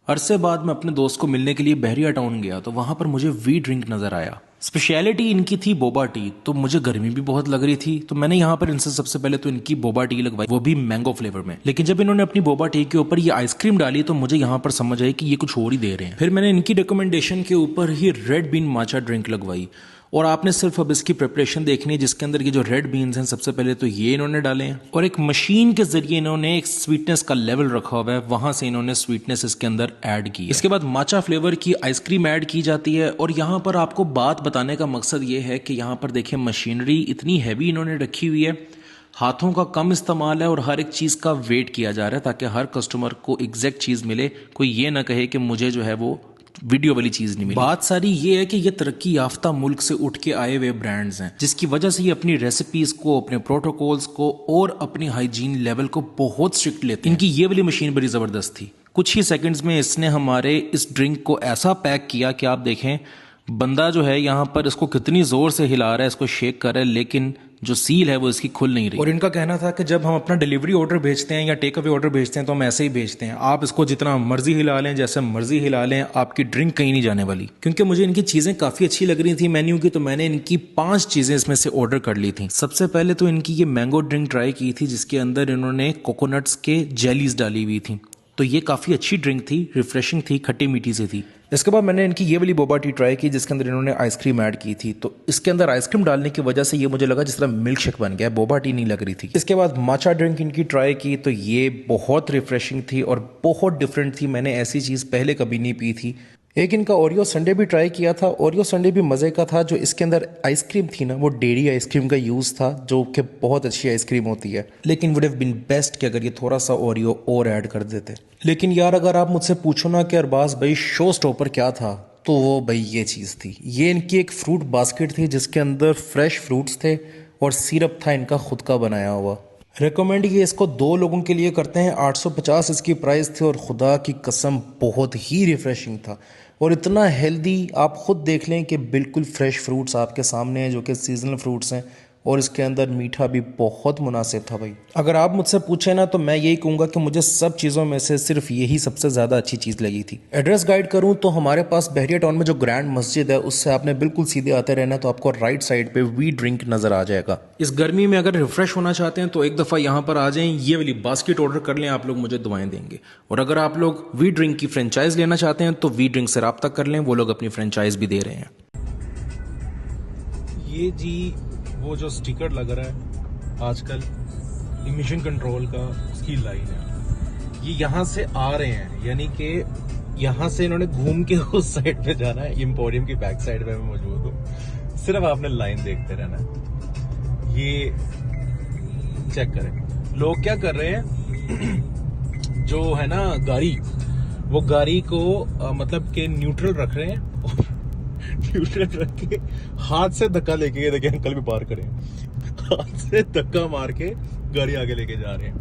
अरसे बाद मैं अपने दोस्त को मिलने के लिए बहरिया टाउन गया तो वहां पर मुझे वी ड्रिंक नजर आया। स्पेशलिटी इनकी थी बोबा टी। तो मुझे गर्मी भी बहुत लग रही थी तो मैंने यहाँ पर इनसे सबसे पहले तो इनकी बोबा टी लगवाई, वो भी मैंगो फ्लेवर में। लेकिन जब इन्होंने अपनी बोबा टी के ऊपर ये आइसक्रीम डाली तो मुझे यहाँ पर समझ आई कि ये कुछ और ही दे रहे हैं। फिर मैंने इनकी रिकमेंडेशन के ऊपर ही रेड बीन माचा ड्रिंक लगवाई और आपने सिर्फ अब इसकी प्रिपरेशन देखनी है, जिसके अंदर ये जो रेड बीन्स हैं सबसे पहले तो ये इन्होंने डाले हैं और एक मशीन के जरिए इन्होंने एक स्वीटनेस का लेवल रखा हुआ है, वहां से इन्होंने स्वीटनेस इसके अंदर ऐड की। इसके बाद माचा फ्लेवर की आइसक्रीम ऐड की जाती है और यहाँ पर आपको बात बताने का मकसद ये है कि यहाँ पर देखिए मशीनरी इतनी हैवी इन्होंने रखी हुई है, हाथों का कम इस्तेमाल है और हर एक चीज़ का वेट किया जा रहा है ताकि हर कस्टमर को एग्जैक्ट चीज़ मिले। कोई ये ना कहे कि मुझे जो है वो वीडियो वाली चीज नहीं मिली। बात सारी ये है कि ये तरक्की याफ्ता मुल्क से उठ के आए हुए ब्रांड्स हैं, जिसकी वजह से ये अपनी रेसिपीज को, अपने प्रोटोकॉल्स को और अपनी हाइजीन लेवल को बहुत स्ट्रिक्ट लेते हैं। इनकी ये वाली मशीन बड़ी जबरदस्त थी। कुछ ही सेकंड्स में इसने हमारे इस ड्रिंक को ऐसा पैक किया कि आप देखें बंदा जो है यहाँ पर इसको कितनी जोर से हिला रहा है, इसको शेक कर रहा है, लेकिन जो सील है वो इसकी खुल नहीं रही। और इनका कहना था कि जब हम अपना डिलीवरी ऑर्डर भेजते हैं या टेक अवे ऑर्डर भेजते हैं तो हम ऐसे ही भेजते हैं, आप इसको जितना मर्जी हिला लें, जैसे मर्जी हिला लें, आपकी ड्रिंक कहीं नहीं जाने वाली। क्योंकि मुझे इनकी चीजें काफी अच्छी लग रही थी मेन्यू की, तो मैंने इनकी 5 चीजें इसमें से ऑर्डर कर ली थी। सबसे पहले तो इनकी ये मैंगो ड्रिंक ट्राई की थी, जिसके अंदर इन्होंने कोकोनट्स के जेलीज डाली हुई थी। तो ये काफ़ी अच्छी ड्रिंक थी, रिफ्रेशिंग थी, खट्टी मीठी से थी। इसके बाद मैंने इनकी ये वाली बोबा टी ट्राई की, जिसके अंदर इन्होंने आइसक्रीम ऐड की थी। तो इसके अंदर आइसक्रीम डालने की वजह से ये मुझे लगा जिस तरह मिल्क शेक बन गया, बोबा टी नहीं लग रही थी। इसके बाद माचा ड्रिंक इनकी ट्राई की तो ये बहुत रिफ्रेशिंग थी और बहुत डिफरेंट थी। मैंने ऐसी चीज़ पहले कभी नहीं पी थी। एक इनका ओरियो संडे भी ट्राई किया था। ओरियो संडे भी मज़े का था। जो इसके अंदर आइसक्रीम थी ना, वो डेयरी आइसक्रीम का यूज़ था, जो कि बहुत अच्छी आइसक्रीम होती है। लेकिन वुड हैव बीन बेस्ट कि अगर ये थोड़ा सा ओरियो और ऐड कर देते। लेकिन यार अगर आप मुझसे पूछो ना कि अरबाज भाई शो स्टॉपर क्या था, तो वो भाई ये चीज़ थी। ये इनकी एक फ्रूट बास्केट थी जिसके अंदर फ्रेश फ्रूट्स थे और सिरप था इनका खुद का बनाया हुआ। रिकमेंड ये इसको 2 लोगों के लिए करते हैं। 850 इसकी प्राइस थी और खुदा की कसम बहुत ही रिफ्रेशिंग था और इतना हेल्दी। आप खुद देख लें कि बिल्कुल फ्रेश फ्रूट्स आपके सामने हैं, जो कि सीजनल फ्रूट्स हैं, और इसके अंदर मीठा भी बहुत मुनासिब था भाई। अगर आप मुझसे पूछे ना तो मैं यही कहूँगा कि मुझे सब चीज़ों में से सिर्फ यही सबसे ज़्यादा अच्छी चीज़ लगी थी। एड्रेस गाइड करूँ तो हमारे पास बहरिया टाउन में जो ग्रैंड मस्जिद है उससे आपने बिल्कुल सीधे आते रहना, तो आपको राइट साइड पे वी ड्रिंक नज़र आ जाएगा। इस गर्मी में अगर रिफ्रेश होना चाहते हैं तो एक दफ़ा यहाँ पर आ जाएं, ये वाली बास्केट ऑर्डर कर लें, आप लोग मुझे दुआएं देंगे। और अगर आप लोग वी ड्रिंक की फ्रेंचाइज लेना चाहते हैं तो वी ड्रिंक से रब्ता कर लें, वो लोग अपनी फ्रेंचाइज भी दे रहे हैं। ये जी वो जो स्टिकर लग रहा है आजकल इमिशन कंट्रोल का, उसकी लाइन है। ये यहाँ से आ रहे हैं, यानी कि यहाँ से इन्होंने घूम के उस साइड पे जाना है। एम्पोरियम की बैक साइड पे मैं मौजूद हूँ। सिर्फ आपने लाइन देखते रहना है। ये चेक करें लोग क्या कर रहे हैं। जो है ना गाड़ी, वो गाड़ी को मतलब के न्यूट्रल रख रहे हैं और न्यूट्रल रख के हाथ से धक्का लेके, ये देखिए अंकल भी पार करें, हाथ से धक्का मार के गाड़ी आगे लेके जा रहे हैं।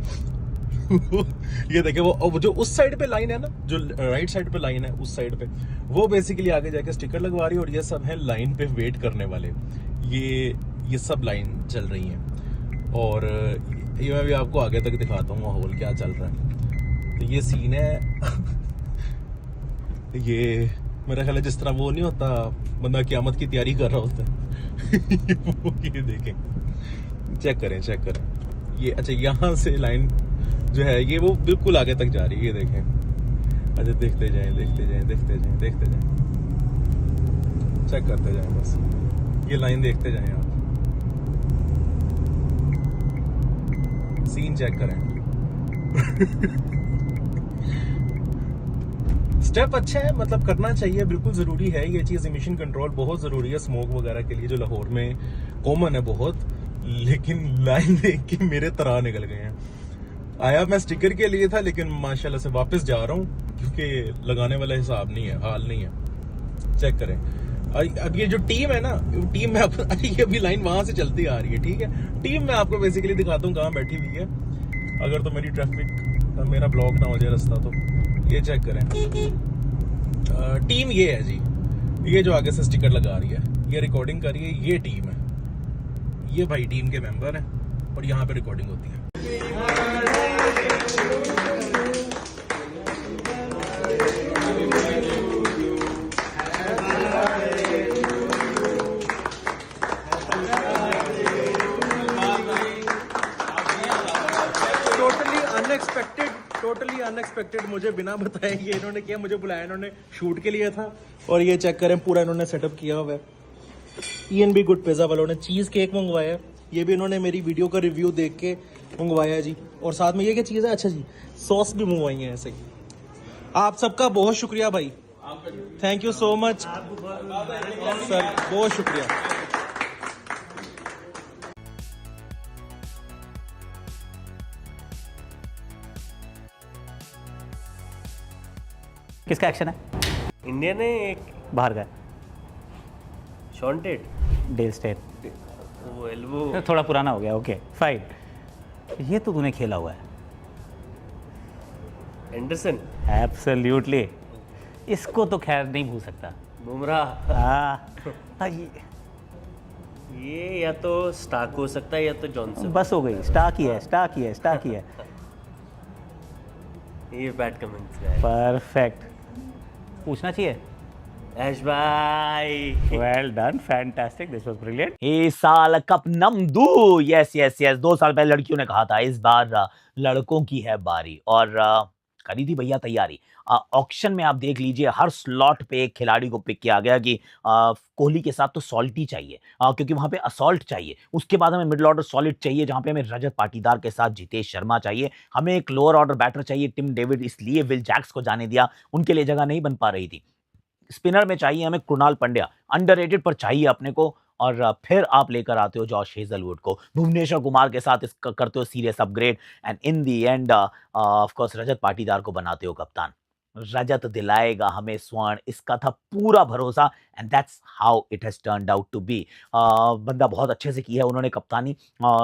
ये देखिए वो जो उस साइड पे लाइन है ना, जो राइट साइड पे लाइन है उस साइड पे, वो बेसिकली आगे जाके स्टिकर लगवा रही है और ये सब है लाइन पे वेट करने वाले। ये सब लाइन चल रही है और ये मैं भी आपको आगे तक दिखाता हूँ माहौल क्या चल रहा है। तो ये सीन है। ये मेरा ख्याल है जिस तरह वो नहीं होता बंदा क़यामत की तैयारी कर रहा होता है। ये देखें, चेक करें ये। अच्छा यहाँ से लाइन जो है ये वो बिल्कुल आगे तक जा रही है, ये देखें। अच्छा देखते जाएं, चेक करते जाएं, बस ये लाइन देखते जाएं आप। सीन चेक करें। स्टेप अच्छा है, मतलब करना चाहिए, बिल्कुल जरूरी है ये चीज। इमिशन कंट्रोल बहुत जरूरी है स्मोक वगैरह के लिए, जो लाहौर में कॉमन है बहुत। लेकिन लाइन देख के मेरे तरह निकल गए हैं। आया मैं स्टिकर के लिए था, लेकिन माशाल्लाह से वापस जा रहा हूँ क्योंकि लगाने वाला हिसाब नहीं है, हाल नहीं है। चेक करें। अब ये जो टीम है ना, टीम में ये अभी लाइन वहां से चलती आ रही है, ठीक है। टीम में आपको बेसिकली दिखाता हूँ कहाँ बैठी हुई है, अगर तो मेरी ट्रैफिक मेरा ब्लॉक ना हो जाए रास्ता। तो ये चेक करें। टीम ये है जी, ये जो आगे से स्टिकर लगा रही है, ये रिकॉर्डिंग कर रही है, ये टीम है। ये भाई टीम के मेंबर हैं और यहाँ पे रिकॉर्डिंग होती है। अनएक्सपेक्टेड मुझे बिना बताए ये इन्होंने किया, मुझे बुलाया इन्होंने शूट के लिए था। और ये चेक करें पूरा इन्होंने सेटअप किया हुआ है। E&B गुड पिज़्ज़ा वालों ने चीज़ केक मंगवाया है, ये भी इन्होंने मेरी वीडियो का रिव्यू देख के मंगवाया है जी। और साथ में ये क्या चीज़ है, अच्छा जी सॉस भी मंगवाई है ऐसे ही। आप सबका बहुत शुक्रिया भाई, thank you so much sir, बहुत शुक्रिया। किसका एक्शन है? इंडियन है एक, बाहर का शॉन्टेड डेल स्टेट, वो एल्बो थोड़ा पुराना हो गया। ओके फाइन, ये तो तूने खेला हुआ है। एंडरसन, एब्सोल्युटली, इसको तो खैर नहीं भूल सकता। बुमराह। हाँ, ये या तो स्टार्क हो सकता है या तो जॉनसन। बस हो गई, स्टार्क ही है, स्टार्क ही है, स्टार्क ही है। ये बैट कमेंट्स है। परफेक्ट, पूछना चाहिए। ऐश भाई, well done, fantastic, this was brilliant. इस साल कप नमदू, यस यस यस, 2 साल पहले लड़कियों ने कहा था, इस बार लड़कों की है बारी, और करी थी भैया तैयारी। ऑक्शन में आप देख लीजिए, हर स्लॉट पे एक खिलाड़ी को पिक किया गया कि कोहली के साथ तो सॉल्टी चाहिए, क्योंकि वहां पे असॉल्ट चाहिए, उसके बाद हमें मिडिल ऑर्डर सॉलिड चाहिए, जहां पे हमें रजत पाटीदार के साथ जितेश शर्मा चाहिए, हमें एक लोअर ऑर्डर बैटर चाहिए, टिम डेविड, इसलिए विल जैक्स को जाने दिया, उनके लिए जगह नहीं बन पा रही थी। स्पिनर में चाहिए हमें कृणाल पंड्या, अंडररेटेड पर चाहिए अपने को, और फिर आप लेकर आते हो जॉश हेजलवुड को, भुवनेश्वर कुमार के साथ इसका करते हो serious upgrade, and in the end of course Rajat Patidar को बनाते हो कप्तान। रजत दिलाएगा हमें स्वर्ण, इसका था पूरा भरोसा, and that's how it has turned out to be. बंदा बहुत अच्छे से किया है उन्होंने कप्तानी,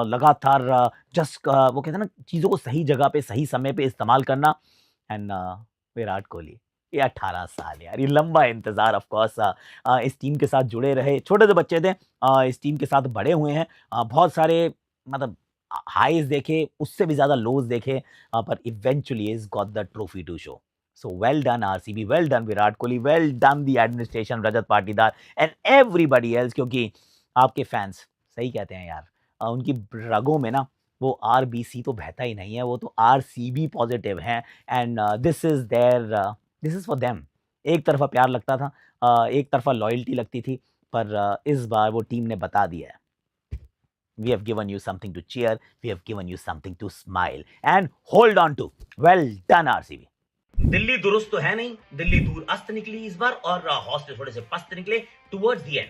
लगातार जस्ट वो कहते हैं ना, चीज़ों को सही जगह पे सही समय पे इस्तेमाल करना। एंड विराट कोहली, ये 18 साल यार, ये लंबा इंतजार, ऑफ कोर्स इस टीम के साथ जुड़े रहे, छोटे से बच्चे थे, इस टीम के साथ बड़े हुए हैं, बहुत सारे मतलब हाईज देखे, उससे भी ज्यादा लोज देखे, पर eventually is got the trophy to show. So well done RCB, well done Virat Kohli, well done the administration, Rajat Patidar and everybody else, क्योंकि आपके फैंस सही कहते हैं यार, उनकी रगों में ना वो आरबीसी तो बहता ही नहीं है, वो तो आरसीबी पॉजिटिव हैं, and this is for them. एक तरफा प्यार लगता था, एक तरफा लॉयल्टी लगती थी, पर इस बार वो टीम ने बता दिया है, we have given you something to cheer, we have given you something to smile and hold on to. Well done RCB. Delhi दुरुस्त तो है नहीं, दिल्ली दूर अस्त निकली इस बार, और हौसले थोड़े से पस्त निकले टुवर्ड्स द एंड।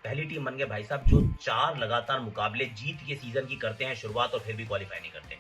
पहली टीम बन गए भाई साहब जो 4 लगातार मुकाबले जीत के सीजन की करते हैं शुरुआत, और फिर भी क्वालिफाई नहीं करते।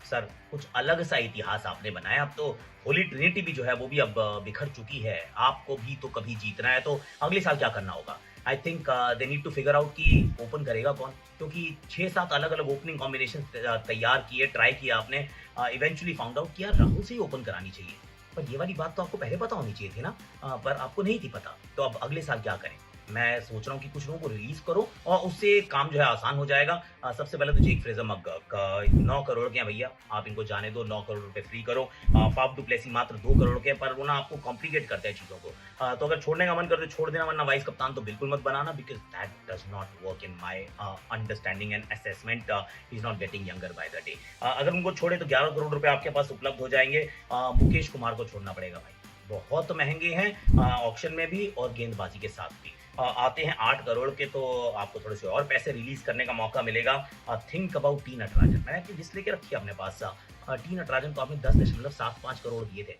सर कुछ अलग सा इतिहास आपने बनाया। अब तो होली ट्रिनिटी भी जो है वो भी अब बिखर चुकी है, आपको भी तो कभी जीतना है, तो अगले साल क्या करना होगा? I think they need to figure out कि ओपन करेगा कौन, क्योंकि 6-7 अलग अलग ओपनिंग कॉम्बिनेशन तैयार किए, ट्राई किया आपने, इवेंचुअली फाउंड आउट किया राहुल से ही ओपन करानी चाहिए। पर ये वाली बात तो आपको पहले पता होनी चाहिए थी ना, पर आपको नहीं थी पता। तो अब अगले साल क्या करें? मैं सोच रहा हूँ कि कुछ लोगों को रिलीज करो और उससे काम जो है आसान हो जाएगा। सबसे पहले तो जेक फ्रेजर मकगर्क 9 करोड़ के हैं भैया, आप इनको जाने दो, 9 करोड़ रुपए फ्री करो। फाफ डू प्लेसी मात्र 2 करोड़ के, पर वो ना आपको कॉम्प्लिकेट करते हैं चीज़ों को। तो अगर छोड़ने का मन करते छोड़ देना, वरना वाइस कप्तान तो बिल्कुल मत बनाना, because that does not work in my understanding and assessment. Is not getting younger by the day. अगर उनको छोड़े तो 11 करोड़ रुपए आपके पास उपलब्ध हो जाएंगे। मुकेश कुमार को छोड़ना पड़ेगा भाई, बहुत महंगे हैं ऑक्शन में भी और गेंदबाजी के साथ भी। आते हैं 8 करोड़ के, तो आपको थोड़े से और पैसे रिलीज करने का मौका मिलेगा। थिंक अबाउट टी नटराजन, मैंने अपनी लिस्ट लेके रखी है अपने पास। टी नटराजन को आपने 10.75 करोड़ दिए थे,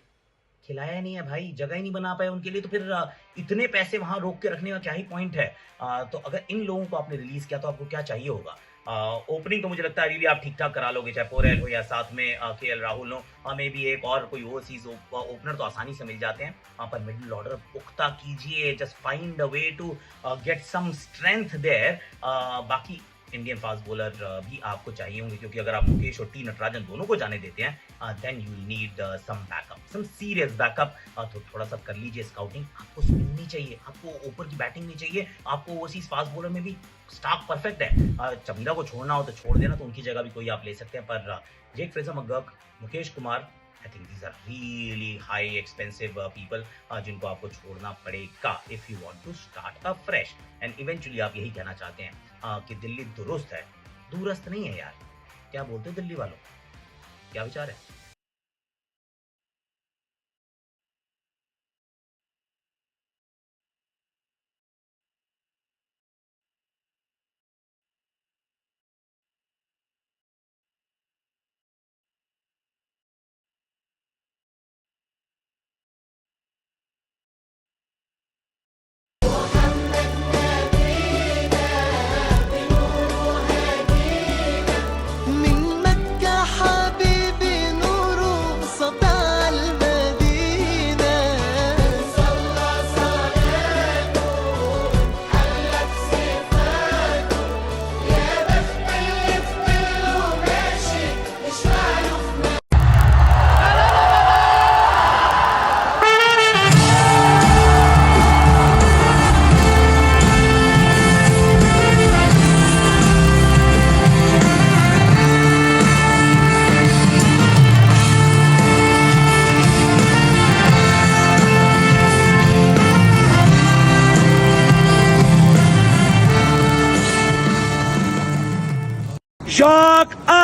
खिलाया ही नहीं है भाई, जगह ही नहीं बना पाए उनके लिए, तो फिर इतने पैसे वहां रोक के रखने का क्या ही पॉइंट है? तो अगर इन लोगों को आपने रिलीज किया तो आपको क्या चाहिए होगा? ओपनिंग तो मुझे लगता है अभी भी आप ठीक ठाक करा लोगे, चाहे पोरेल हो या साथ में केएल राहुल हो, मे भी एक और कोई ओवरसीज ओपनर तो आसानी से मिल जाते हैं। पर मिडिल ऑर्डर पुख्ता कीजिए, just find a way to get some strength there. बाकी इंडियन फास्ट बॉलर भी आपको चाहिए होंगे, क्योंकि अगर आप मुकेश और टी नटराजन दोनों को जाने देते हैं then you need some backup, some serious backup. तो थोड़ा सा कर लीजिए स्काउटिंग। आपको स्पिन नहीं चाहिए, आपको ऊपर की बैटिंग नहीं चाहिए, आपको ओवरसीज फास्ट बॉलर में भी स्टार्क परफेक्ट है। चमीरा को छोड़ना हो तो छोड़ देना, तो उनकी जगह भी कोई आप ले सकते हैं। पर Jake Fraser McGurk, Mukesh Kumar, I think these are really high expensive people जिनको आपको छोड़ना पड़ेगा if you want to start afresh। and eventually आप यही कहना चाहते हैं कि दिल्ली दुरुस्त है, दूरस्त नहीं है यार। क्या बोलते हो दिल्ली वालों, क्या विचार है?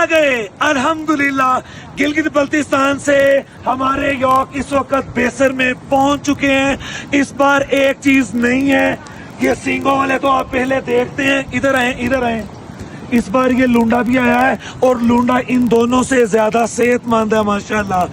गए अल्हम्दुलिल्लाह। गिलगित बल्तिस्तान से हमारे यॉर्क इस वक्त बेसर में पहुंच चुके हैं। इस बार एक चीज नहीं है, ये सींगों वाले तो आप पहले देखते हैं, इधर आए इधर आए। इस बार ये लूंडा भी आया है और लूंडा इन दोनों से ज्यादा सेहतमंद है माशाल्लाह।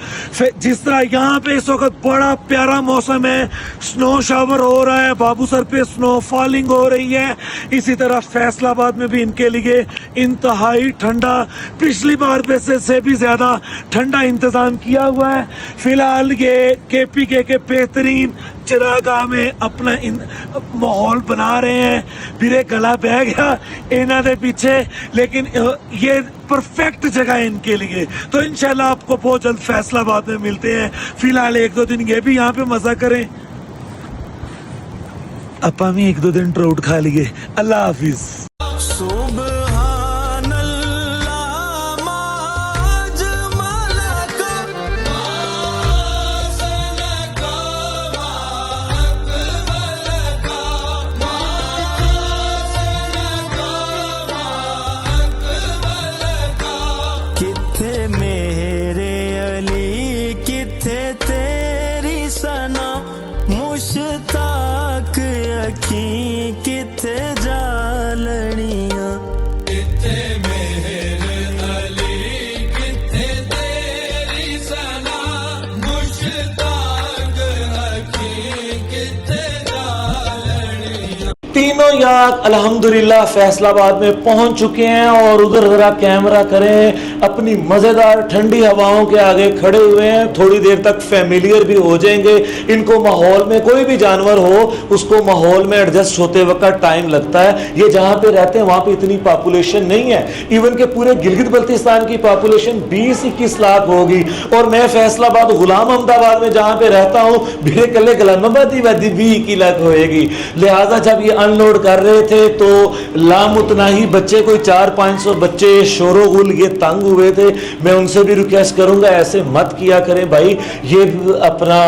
जिस तरह यहाँ पे इस वक्त बड़ा प्यारा मौसम है, स्नो शावर हो रहा है, बाबू सर पे स्नो फॉलिंग हो रही है। इसी तरह फैसलाबाद में भी इनके लिए इंतहाई ठंडा, पिछली बार से भी ज्यादा ठंडा इंतजाम किया हुआ है। फिलहाल ये KPK के बेहतरीन चिरागाह में अपना माहौल बना रहे हैं। फिर गला बह गया इन्हों के पीछे, लेकिन ये परफेक्ट जगह है इनके लिए। तो इंशाल्लाह आपको बहुत जल्द फैसलाबाद में मिलते हैं। फिलहाल 1-2 दिन ये भी यहाँ पे मजा करें। अपा भी 1-2 दिन ट्राउट खा लिए। अल्लाह हाफिज। मुश्ताक अखी किथे जालनिया, किथे मेरे अली किथे तेरी सना, मुश्ताक अखी किथे जालनिया। तीनों यार अल्हम्दुलिल्लाह फैसलाबाद में पहुंच चुके हैं और उधर जरा कैमरा करें, अपनी मजेदार ठंडी हवाओं के आगे खड़े हुए हैं। थोड़ी देर तक फैमिलियर भी हो जाएंगे। इनको माहौल में, कोई भी जानवर हो उसको माहौल में एडजस्ट होते वक्त टाइम लगता है। ये जहां पे रहते हैं वहां पे इतनी पॉपुलेशन नहीं है। इवन के पूरे गिलगित बल्तिस्तान की पॉपुलेशन 20-21 लाख होगी और मैं फैसलाबाद गुलाम अहमदाबाद में जहां पे रहता हूं मेरे कल्ले गलामाबादी वादी 20 लाख होएगी। लिहाजा जब ये अनलोड कर रहे थे तो लामुतनाही बच्चे, कोई 400-500 बच्चे शोरोगुल ये तंग हुए थे। मैं उनसे भी रिक्वेस्ट करूंगा ऐसे मत किया करें भाई, ये अपना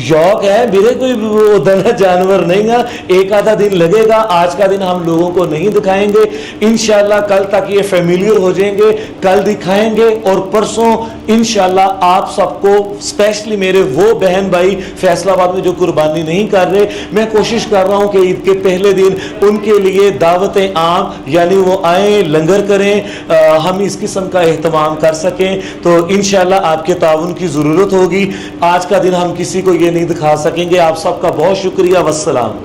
यॉर्क है, मेरे कोई दना जानवर नहीं है। एक आधा दिन लगेगा, आज का दिन हम लोगों को नहीं दिखाएंगे। इंशाल्लाह कल तक ये फैमिलियर हो जाएंगे, कल दिखाएंगे और परसों इंशाल्लाह आप सबको, स्पेशली मेरे वो बहन भाई फैसलाबाद में जो कुर्बानी नहीं कर रहे, मैं कोशिश कर रहा हूं कि ईद के पहले दिन उनके लिए दावतें आम, यानी वो आए लंगर करें, हम इस किस्म का एहतमाम कर सकें। तो इंशाल्लाह आपके ताउन की ज़रूरत होगी। आज का दिन हम किसी को ये नहीं दिखा सकेंगे। आप सबका बहुत शुक्रिया। वस्सलाम।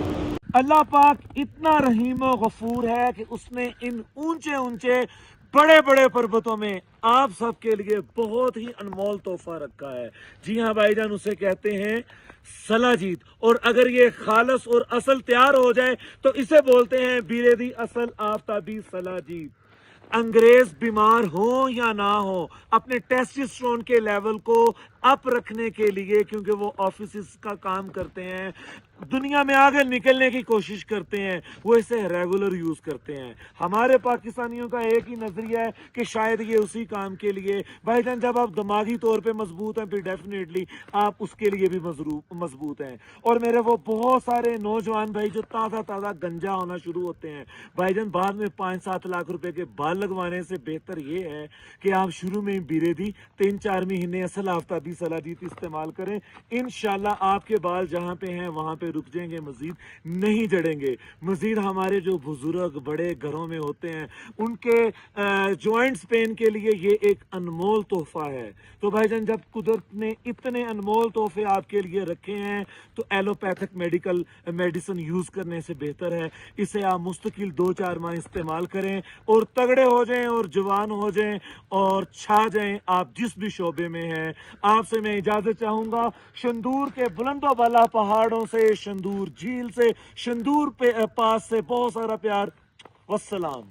अल्लाह पाक इतना रहीम और गफूर है कि उसने इन ऊंचे ऊंचे बड़े बड़े पर्वतों में आप सबके लिए बहुत ही अनमोल तोहफा रखा है। जी हाँ भाईजान, उसे कहते हैं सलाजीत। और अगर ये खालस और असल तैयार हो जाए तो इसे बोलते हैं बीरेदी असल आफ्ताबी सलाजीत। अंग्रेज बीमार हो या ना हो, अपने टेस्टोस्टेरोन के लेवल को अप रखने के लिए, क्योंकि वो ऑफिस का काम करते हैं, दुनिया में आगे निकलने की कोशिश करते हैं, वो इसे रेगुलर यूज करते हैं। हमारे पाकिस्तानियों का एक ही नजरिया है कि शायद ये उसी काम के लिए। भाईजान जब आप दिमागी तौर पे मजबूत हैं फिर डेफिनेटली आप उसके लिए भी मजबूत हैं। और मेरे वो बहुत सारे नौजवान भाई जो ताज़ा ताज़ा गंजा होना शुरू होते हैं, भाईजान बाद में 5-7 लाख रुपए के बाल लगवाने से बेहतर ये है कि आप शुरू में बीरेदी 3-4 महीने असल आफ्ताबी सलाजीत इस्तेमाल करें। इंशाल्लाह आपके बाल जहाँ पे हैं वहाँ पे रुक जाएंगे, मजीद नहीं जड़ेंगे। मजीद हमारे जो बुजुर्ग बड़े घरों में होते हैं उनके जॉइंट्स पेन के लिए ये एक अनमोल तोहफा है। तो भाईजान जब कुदरत ने इतने अनमोल तोहफे आपके लिए रखे हैं तो एलोपैथिक मेडिसिन यूज करने से बेहतर है इसे आप मुस्तकिल 2-4 माह इस्तेमाल करें और तगड़े हो जाएं और जवान हो जाएं और छा जाएं आप जिस भी शोबे में हैं। आपसे मैं इजाजत चाहूंगा शंदूर के बुलंदो वाला पहाड़ों से, शंदूर झील से, शंदूर पे पास से बहुत सारा प्यार। वस्सलाम।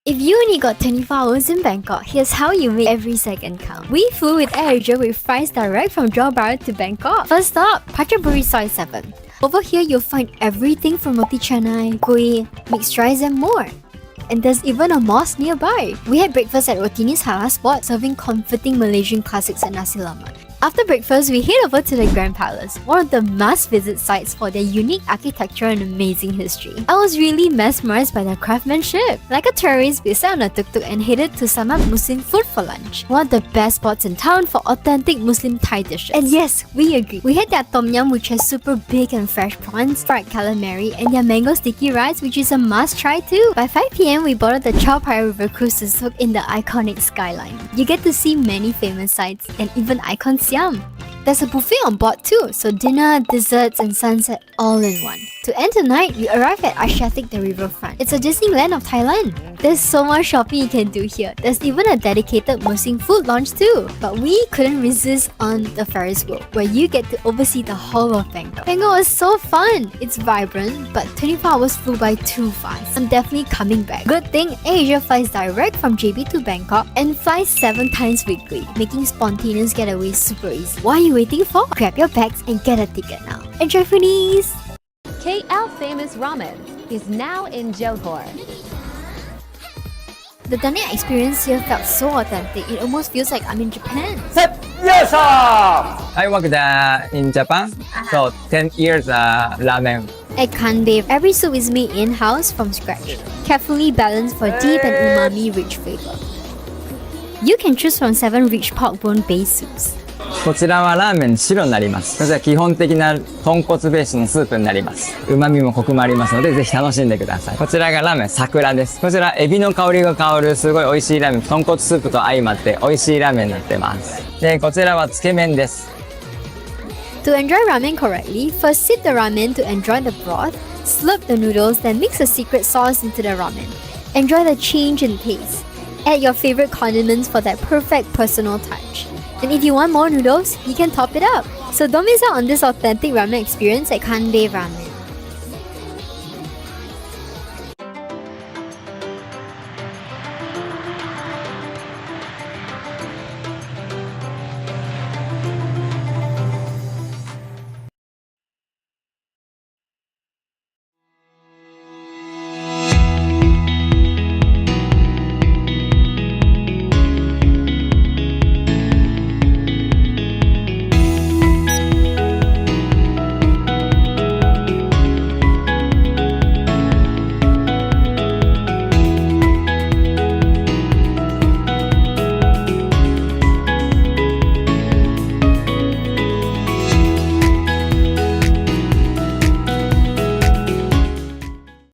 If you only got 24 hours in Bangkok, here's how you make every second count. We flew with AirAsia with flights direct from Johor Bahru to Bangkok. First stop, Pachapuri Soi 7. Over here, you'll find everything from roti canai, kuih, mixed rice and more. And there's even a mosque nearby. We had breakfast at Rotini's Halal spot, serving comforting Malaysian classics and nasi lemak. After breakfast, we head over to the Grand Palace, one of the must-visit sites for their unique architecture and amazing history. I was really mesmerized by their craftsmanship. Like a tourist, we sat on a tuk-tuk and headed to Samad Muslim Food for lunch, one of the best spots in town for authentic Muslim Thai dishes. And yes, we agree. We had their tom yum, which has super big and fresh prawns, fried calamari, and their mango sticky rice, which is a must-try too. By 5 p.m, we boarded the Chao Phraya River cruise to soak in the iconic skyline. You get to see many famous sites and even icon Siam. There's a buffet on board too, so dinner, desserts, and sunset all in one. To end the night, we arrive at Asiatic the Riverfront. It's a Disneyland of Thailand. There's so much shopping you can do here. There's even a dedicated Muslim food launch too. But we couldn't resist on the Ferris wheel, where you get to oversee the whole of Bangkok. Bangkok was so fun. It's vibrant, but 24 hours flew by too fast. I'm definitely coming back. Good thing AirAsia flies direct from JB to Bangkok and flies 7 times weekly, making spontaneous getaways super easy. What are you waiting for? Grab your bags and get a ticket now. Enjoy foodies! KL Famous Ramen is now in Johor. The dining experience here felt so authentic, it almost feels like I'm in Japan. I worked in Japan, so 10 years ramen. At Kanbe, every soup is made in-house from scratch, carefully balanced for deep and umami-rich flavor. You can choose from 7 rich pork bone-based soups. こちらはラーメン白になります。こちら基本的な豚骨ベースのスープになります。旨味もコクもありますので、ぜひ楽しんでください。こちらがラーメン桜です。こちらエビの香りが香るすごい美味しいラーメン、豚骨スープと相まって美味しいラーメンになってます。で、こちらはつけ麺です。To enjoy ramen correctly, first sip the ramen to enjoy the broth, slurp the noodles, then mix the secret sauce into the ramen. Enjoy the change in taste. Add your favorite condiments for that perfect personal touch. And if you want more noodles, you can top it up. So don't miss out on this authentic ramen experience at Kanbe Ramen.